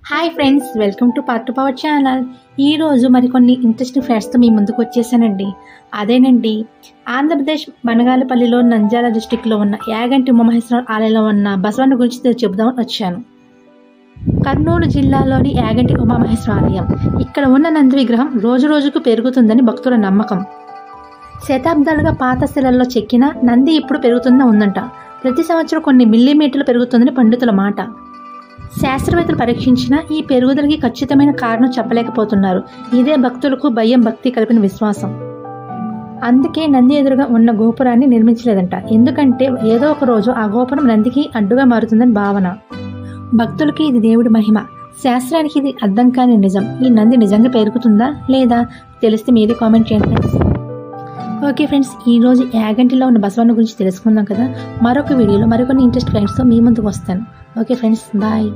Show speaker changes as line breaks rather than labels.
Hi friends, welcome to part 2 power channel. ఈరోజు మరికొన్ని interesting ఫ్యాక్ట్స్తో మీ ముందుకు వచ్చేసానండి. అదేనండి, ఆంధ్రప్రదేశ్ బనగాలపల్లిలో నంద్యాల డిస్టిక్లో ఉన్న యాగంటి ఉమామహేశ్వర ఆలయంలో ఉన్న బసవన్న గురించి చెబుదామని వచ్చాను. కర్నూలు జిల్లాలోని యాగంటి ఉమామహేశ్వర ఆలయం. ఇక్కడ ఉన్న నంది విగ్రహం రోజు రోజుకు పెరుగుతుందని భక్తుల నమ్మకం. శతాబ్దాలుగా పాత శిలల్లో చెక్కిన నంది ఇప్పుడు పెరుగుతుందని ఉందంట. ప్రతి సంవత్సరం కొన్ని మిల్లీమీటర్లు పెరుగుతుందని పండితుల మాట. శాస్త్రవేత్తలు పరీక్షించిన ఈ పెరుగుదలకి ఖచ్చితమైన కారణం చెప్పలేకపోతున్నారు. ఇదే భక్తులకు భయం, భక్తి కలిపిన విశ్వాసం. అందుకే నంది ఎదురుగా ఉన్న గోపురాన్ని నిర్మించలేదంట. ఎందుకంటే ఏదో ఒక రోజు ఆ గోపురం నందికి అడ్డుగా మారుతుందని భావన. భక్తులకి ఇది దేవుడి మహిమ, శాస్త్రానికి ఇది అర్థం కాని నిజం. ఈ నంది నిజంగా పెరుగుతుందా లేదా తెలిస్తే మీరే కామెంట్ చేయండి ఫ్రెండ్స్. ఓకే ఫ్రెండ్స్, ఈరోజు యాగంటిలో ఉన్న బసవన్న గురించి తెలుసుకుందాం కదా. మరొక వీడియోలో మరికొన్ని ఇంట్రెస్ట్ ఫ్రెండ్స్తో మీ ముందుకు వస్తాను. Okay friends, bye.